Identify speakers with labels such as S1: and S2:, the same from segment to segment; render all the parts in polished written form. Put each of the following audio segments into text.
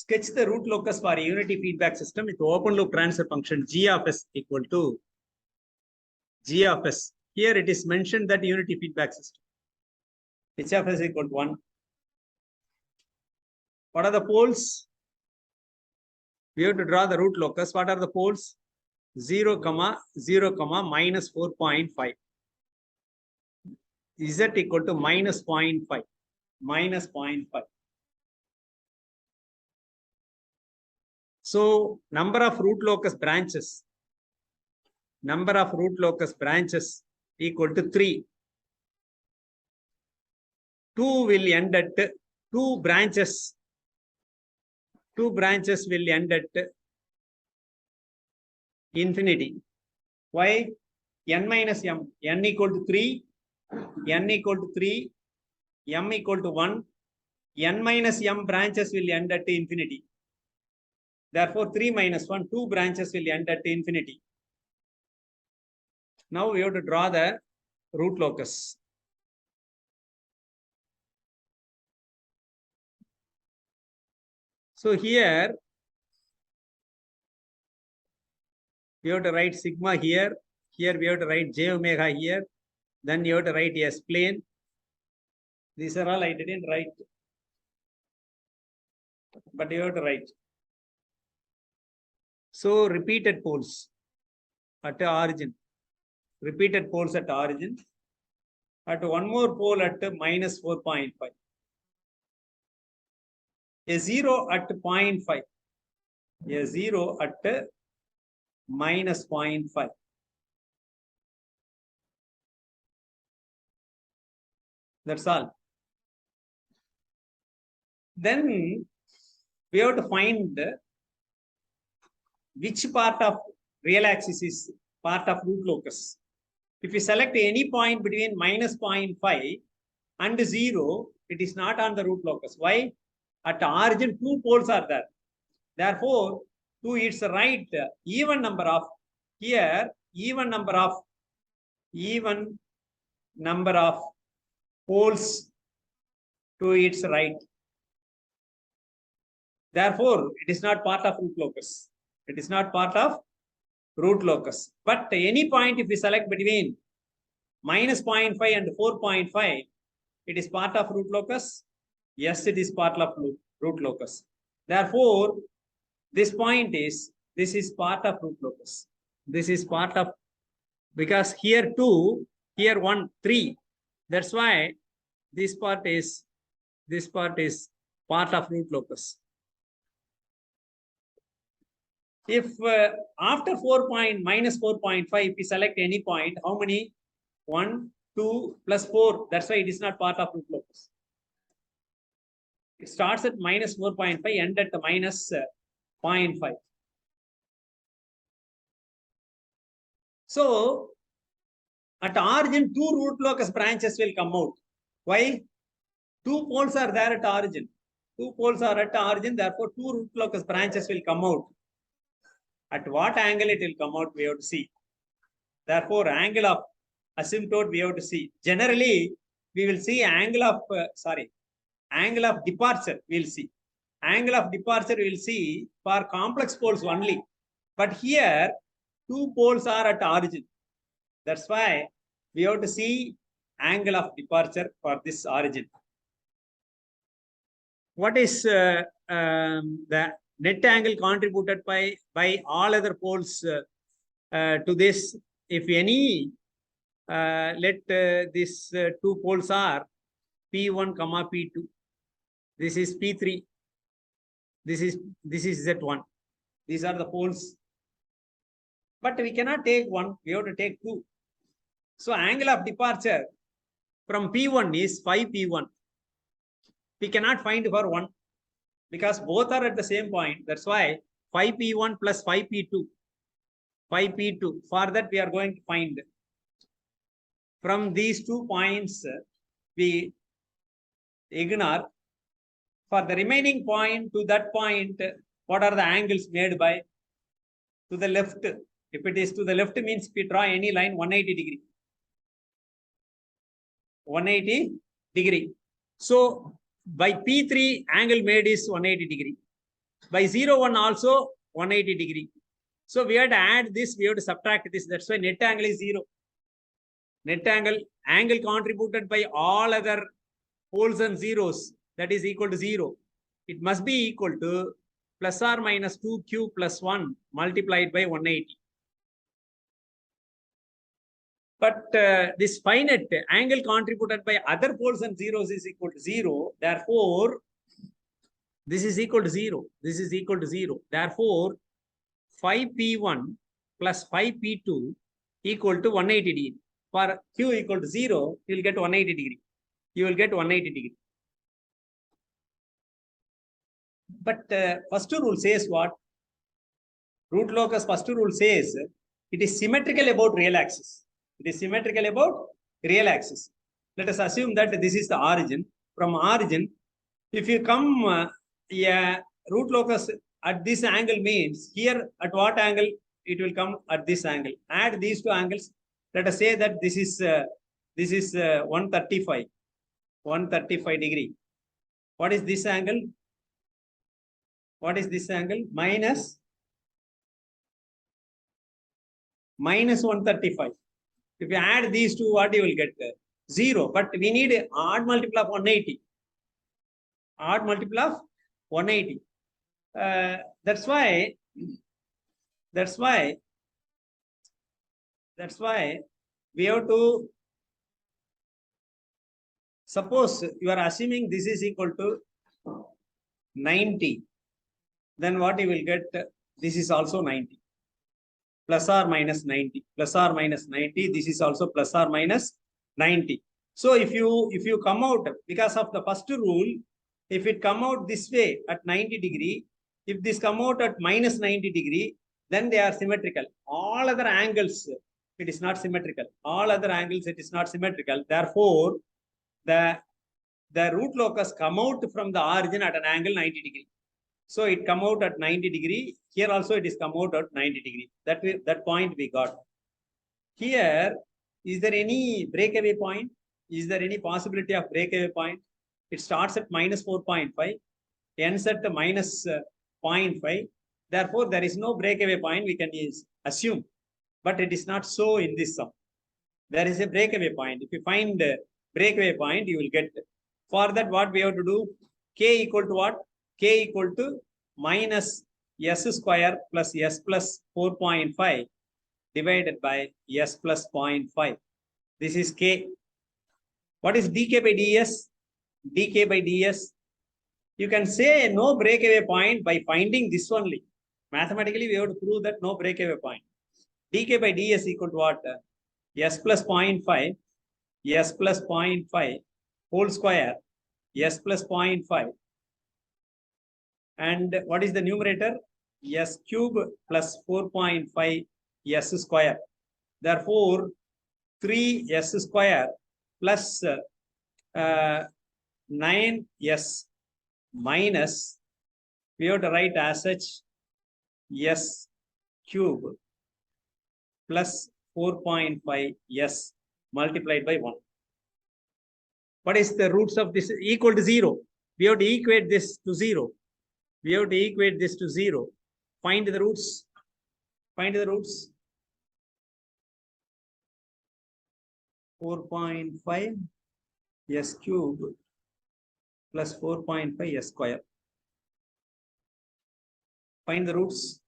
S1: Sketch the root locus for a unity feedback system with open loop transfer function g of s equal to g of s. Here it is mentioned that unity feedback system. H of s equal to 1. What are the poles? We have to draw the root locus. What are the poles? 0, 0, minus 4.5. Z equal to minus 0.5. Minus 0.5. So, number of root locus branches. Number of root locus branches equal to 3. 2 will end at 2 branches. 2 branches will end at infinity. Why? N minus m. N equal to 3. N equal to 3. M equal to 1. N minus m branches will end at infinity. Therefore, 3 minus 1, 2 branches will end at infinity. Now we have to draw the root locus. So here, we have to write sigma here. Here we have to write j omega here. Then you have to write S plane. These are all I didn't write. But you have to write. So repeated poles at the origin. Repeated poles at origin. At one more pole at minus 4.5. A 0 at 0.5. A 0 at minus 0.5. That's all. Then we have to find which part of real axis is part of root locus. If you select any point between minus 0.5 and 0, it is not on the root locus. Why? At the origin, 2 poles are there. Therefore, to its right, even number of here, even number of poles to its right. Therefore, it is not part of root locus. It is not part of root locus. But any point if we select between minus 0.5 and 4.5, it is part of root locus. Yes, it is part of root locus. Therefore, this point is, this is part of root locus. This is part of, because here 2, here 1, 3. That's why this part is part of root locus. If after minus 4.5, if we select any point, how many? 1, 2 plus 4. That's why it is not part of root locus. It starts at minus 4.5, end at minus 0.5. So, at origin, 2 root locus branches will come out. Why? 2 poles are there at origin. 2 poles are at origin, therefore 2 root locus branches will come out. At what angle it will come out, we have to see. Therefore, angle of asymptote we have to see. Generally, we will see angle of departure we will see. Angle of departure we will see for complex poles only. But here, 2 poles are at origin. That's why we have to see angle of departure for this origin. What is the net angle contributed by all other poles to this? If any, let these 2 poles are P1, P2. This is P3. This is Z1. These are the poles. But we cannot take 1. We have to take 2. So angle of departure from P1 is 5P1. We cannot find for 1 because both are at the same point. That's why 5P1 plus 5P2. 5P2. For that we are going to find from these 2 points we ignore. For the remaining point to that point, what are the angles made by? To the left. If it is to the left means we draw any line 180 degree. 180 degree. So by P3 angle made is 180 degree. By 0, 1 also 180 degree. So we have to add this, we have to subtract this. That's why net angle is 0. Net angle contributed by all other poles and zeros, that is equal to 0. It must be equal to plus or minus 2q plus 1 multiplied by 180. But this finite angle contributed by other poles and zeros is equal to 0. Therefore, this is equal to 0. This is equal to 0. Therefore, 5p1 plus 5p2 equal to 180 degree. For q equal to 0, you will get 180 degree. You will get 180 degree. But first rule says what? Root locus first rule says it is symmetrical about real axis. It is symmetrical about real axis. Let us assume that this is the origin. From origin, if you come root locus at this angle means here at what angle it will come at this angle. Add these two angles. Let us say that this is 135 degree. What is this angle? What is this angle? Minus 135. If you add these two, what you will get? 0. But we need an odd multiple of 180. Odd multiple of 180. That's why we have to suppose you are assuming this is equal to 90. Then what you will get? This is also 90. Plus or minus 90. Plus or minus 90. This is also plus or minus 90. So if you come out because of the first rule, if it come out this way at 90 degree, if this come out at minus 90 degree, then they are symmetrical. All other angles, it is not symmetrical. All other angles, it is not symmetrical. Therefore, the root locus come out from the origin at an angle 90 degree. So it come out at 90 degree. Here also it is come out at 90 degree. That point we got. Here, is there any breakaway point? Is there any possibility of breakaway point? It starts at minus 4.5, ends at minus 0.5. Therefore, there is no breakaway point we can assume. But it is not so in this sum. There is a breakaway point. If you find a breakaway point, you will get it. For that, what we have to do? K equal to what? K equal to minus s square plus s plus 4.5 divided by s plus 0.5. This is K. What is dk by ds? Dk by ds. You can say no breakaway point by finding this only. Mathematically, we have to prove that no breakaway point. Dk by ds equal to what? S plus 0.5, s plus 0.5 whole square, s plus 0.5. And what is the numerator? S cube plus 4.5 s square. Therefore, 3s square plus 9s minus, we have to write as such s cube plus 4.5 s multiplied by 1. What is the roots of this? Equal to 0. We have to equate this to 0. We have to equate this to 0. Find the roots. Find the roots. 4.5 s cube plus 4.5 s square. Find the roots.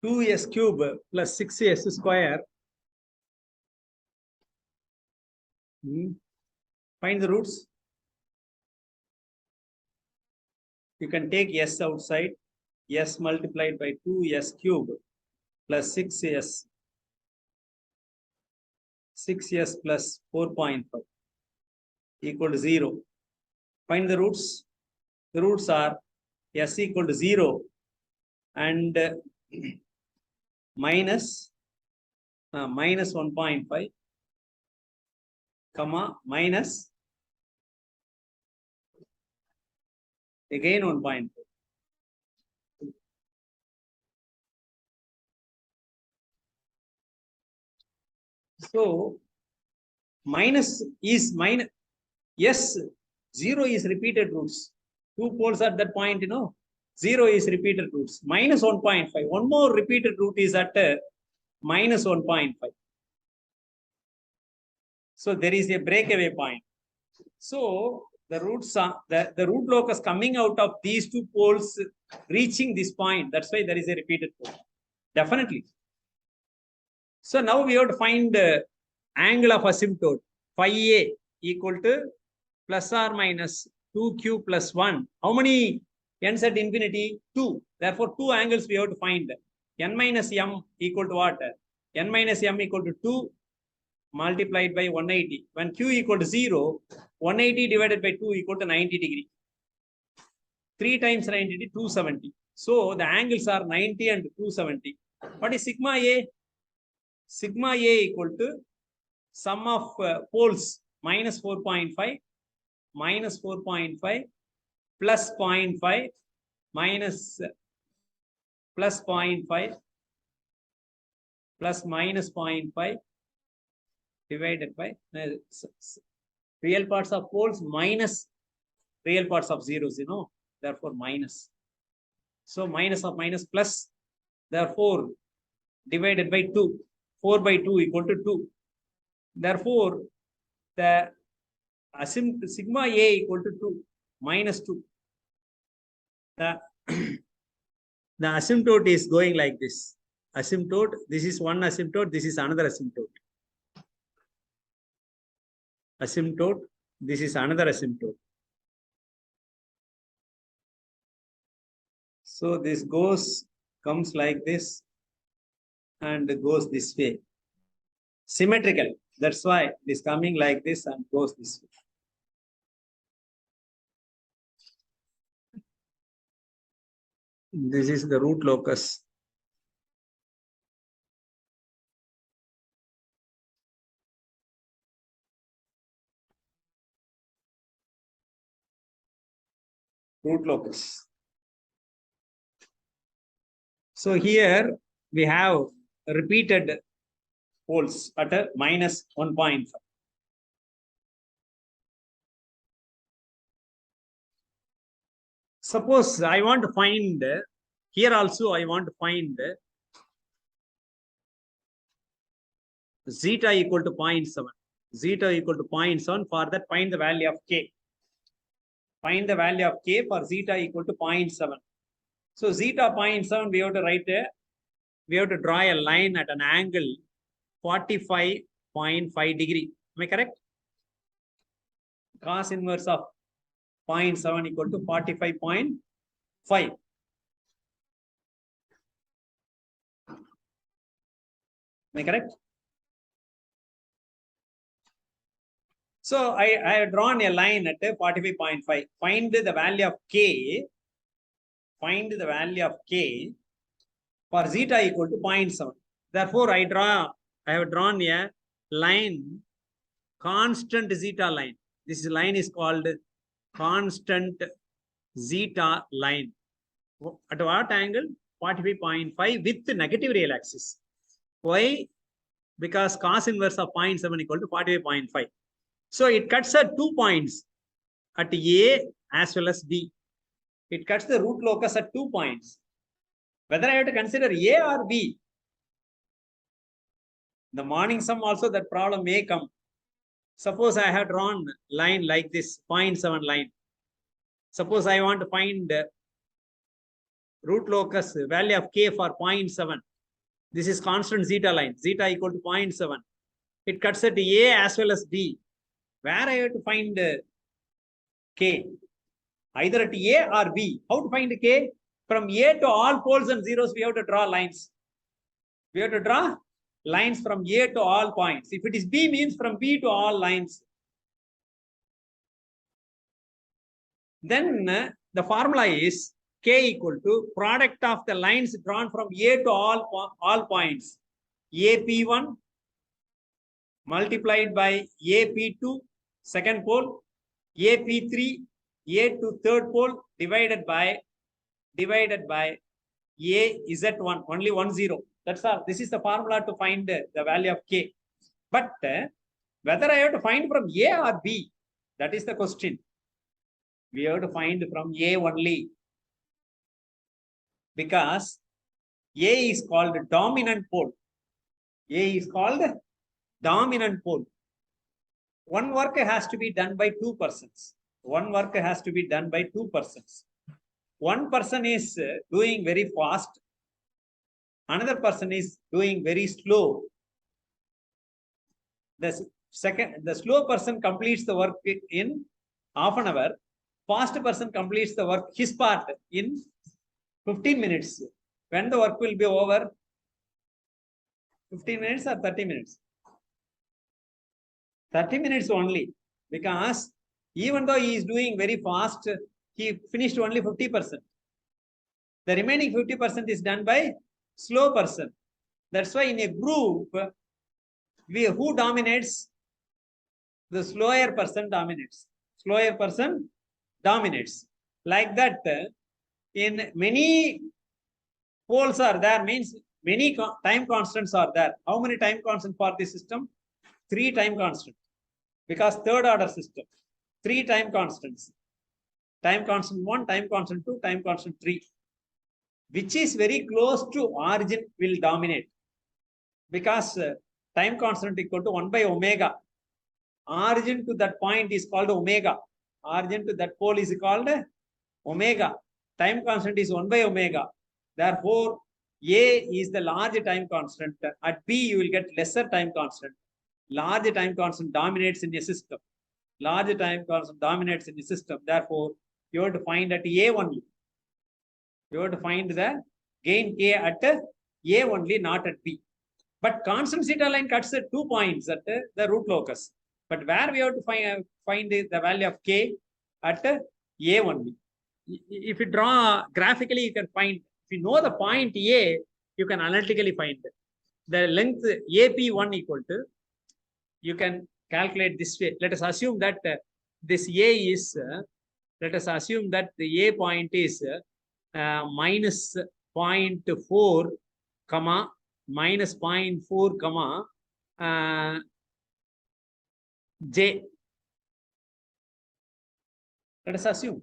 S1: Two s cube plus 6s square Find the roots. You can take s outside. S multiplied by 2s cube plus 6s. 6s plus 4.5 equal to 0. Find the roots. The roots are s equal to 0 and minus 1.5 comma minus again 1.5. So minus is minus. Yes, 0 is repeated roots. 2 poles at that point, 0 is repeated roots. Minus 1.5. One more repeated root is at minus 1.5. So there is a breakaway point. So the roots are the root locus coming out of these 2 poles reaching this point. That's why there is a repeated pole. Definitely. So now we have to find the angle of asymptote. Phi A equal to plus or minus 2q plus 1. How many n's at infinity? 2. Therefore, 2 angles we have to find. N minus m equal to what? N minus m equal to 2 multiplied by 180. When q equal to 0, 180 divided by 2 equal to 90 degree. 3 times 90, 270. So the angles are 90 and 270. What is sigma A? Sigma A equal to sum of poles minus 4.5 minus 4.5 plus 0.5 minus plus 0.5 plus minus 0.5 divided by real parts of poles minus real parts of zeros, therefore minus. So minus of minus plus, therefore divided by 2. 4 by 2 equal to 2. Therefore, the sigma A equal to 2 minus 2. The asymptote is going like this. Asymptote, this is one asymptote, this is another asymptote. Asymptote, this is another asymptote. So this comes like this and goes this way. Symmetrical. That's why it is coming like this and goes this way. This is the root locus. Root locus. So here we have repeated poles at a minus 1.5. Suppose I want to find, here also I want to find zeta equal to 0.7. Zeta equal to 0.7. For that, find the value of k. Find the value of k for zeta equal to 0.7. So zeta 0.7, we have to write we have to draw a line at an angle 45.5 degree. Am I correct? Cos inverse of 0.7 equal to 45.5. Am I correct? So I have drawn a line at 45.5. Find the value of k. Find the value of k for zeta equal to 0.7. Therefore, I have drawn a line, constant zeta line. This line is called constant zeta line. At what angle? 45.5 with negative real axis. Why? Because cos inverse of 0.7 equal to 45.5. So it cuts at 2 points, at A as well as B. It cuts the root locus at 2 points. Whether I have to consider A or B, the morning sum also that problem may come. Suppose I have drawn line like this, 0.7 line. Suppose I want to find root locus value of k for 0.7. This is constant zeta line, zeta equal to 0.7. It cuts at A as well as B. where I have to find K? Either at A or B. How to find K? From A to all poles and zeros, we have to draw lines. We have to draw lines from A to all points. If it is B, means from B to all lines. Then the formula is K equal to product of the lines drawn from A to all points. AP1 multiplied by AP2 second pole, AP3 A to third pole divided by AZ1, only 1 0. That's all. This is the formula to find the value of K. But whether I have to find from A or B, that is the question. We have to find from A only. Because A is called dominant pole. A is called dominant pole. One work has to be done by two persons. One work has to be done by two persons. One person is doing very fast. Another person is doing very slow. The slow person completes the work in half an hour. Fast person completes the work, his part, in 15 minutes. When the work will be over? 15 minutes or 30 minutes? 30 minutes only. Because even though he is doing very fast, he finished only 50%. The remaining 50% is done by slow person. That's why in a group, who dominates? The slower person dominates. Slower person dominates. Like that, in many poles are there, means many time constants are there. How many time constants for this system? 3 time constants. Because third order system, 3 time constants. Time constant 1, time constant 2, time constant 3. Which is very close to origin will dominate. Because time constant equal to 1 by omega. Origin to that point is called omega. Origin to that pole is called omega. Time constant is 1 by omega. Therefore, A is the large time constant. At B, you will get lesser time constant. Large time constant dominates in a system. Large time constant dominates in the system. Therefore, you have to find at A only. You have to find the gain K at A only, not at B. But constant zeta line cuts at 2 points at the root locus. But where we have to find the value of K at A only. If you draw graphically, you can find. If you know the point A, you can analytically find it. The length AP1 equal to, you can calculate this way. Let us assume that this A is, let us assume that the A point is minus 0.4, comma, minus 0.4, comma, J. Let us assume.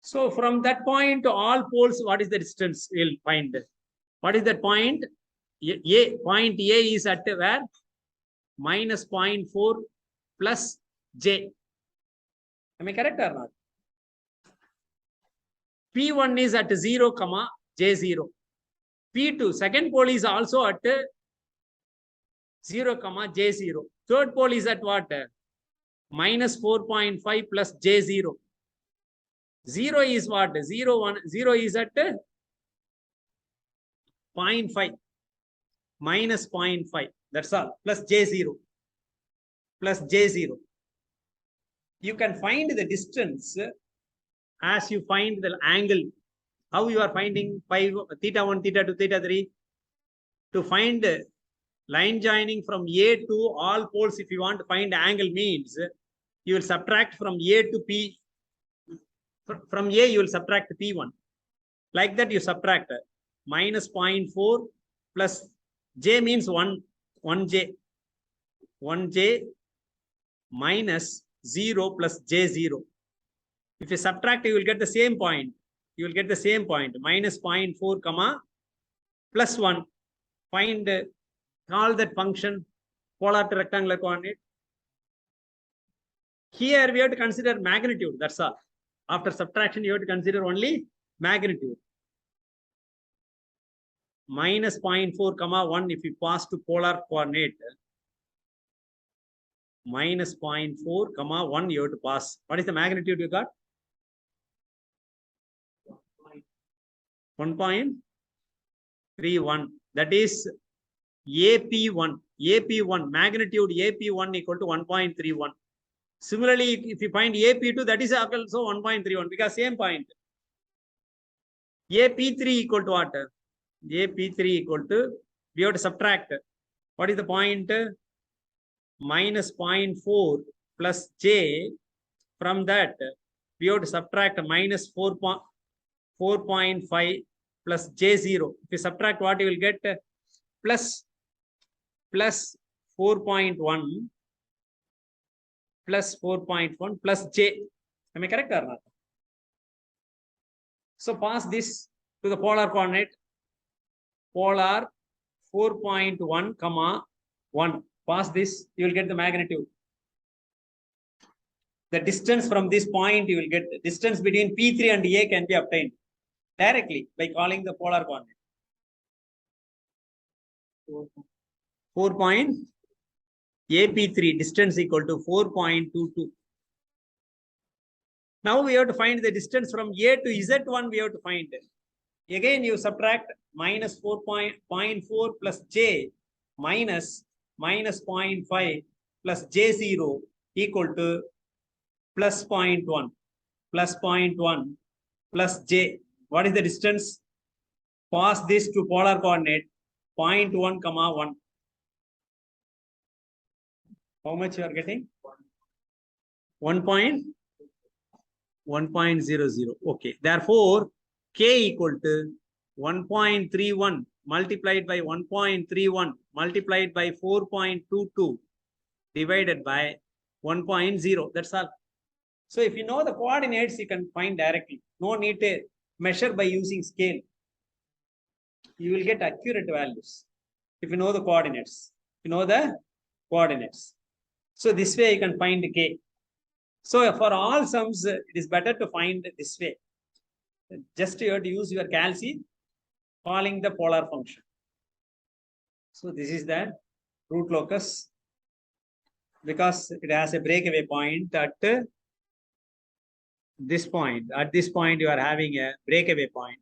S1: So from that point to all poles, what is the distance we'll find? What is that point? Point A is at where? Minus 0.4 plus J. Am I correct or not? P1 is at 0, comma, J0. P2, second pole is also at 0, comma, J0. Third pole is at what? Minus 4.5 plus J0. 0 is what? 0 is at 0.5. Minus 0.5. That's all. Plus J0. Plus J0. You can find the distance as you find the angle. How you are finding theta 1, theta 2, theta 3? To find line joining from A to all poles, if you want to find angle, means you will subtract from A to P. From A, you will subtract P1. Like that, you subtract minus 0.4 plus J means 1J. 1J minus 0 plus J0. If you subtract, you will get the same point. You will get the same point. Minus 0.4, comma, plus 1. Find, call that function polar to rectangular coordinate. Here, we have to consider magnitude. That's all. After subtraction, you have to consider only magnitude. Minus 0.4, comma, 1 if you pass to polar coordinate. minus 0.4, comma 1 you have to pass. What is the magnitude you got? 1.31. That is AP1. AP1, magnitude AP1 equal to 1.31. Similarly, if you find AP2, that is also 1.31 because same point. AP3 equal to what? AP3 equal to, we have to subtract. What is the point? Minus 0.4 plus J. From that, we have to subtract minus 4.5 plus J0. If you subtract what, you will get plus 4.1 plus 4.1 plus J. Am I correct or not? So pass this to the polar coordinate. Polar 4.1, comma 1. Pass this, you will get the magnitude. The distance from this point, you will get the distance between P3 and A can be obtained directly by calling the polar coordinate. 4 point AP3 distance equal to 4.22. Now we have to find the distance from A to Z1. We have to find it. Again, you subtract minus 4.4 plus J minus 0.5 plus J0 equal to plus 0.1 plus 0.1 plus J. What is the distance? Pass this to polar coordinate 0.1, comma 1. How much you are getting? 1.00. Okay. Therefore, K equal to 1.31 multiplied by 1.31 multiplied by 4.22 divided by 1.0. That's all. So if you know the coordinates, you can find directly. No need to measure by using scale. You will get accurate values if you know the coordinates. You know the coordinates. So this way you can find K. So for all sums, it is better to find this way. Just you have to use your calci calling the polar function. So this is the root locus because it has a breakaway point at this point. At this point, you are having a breakaway point.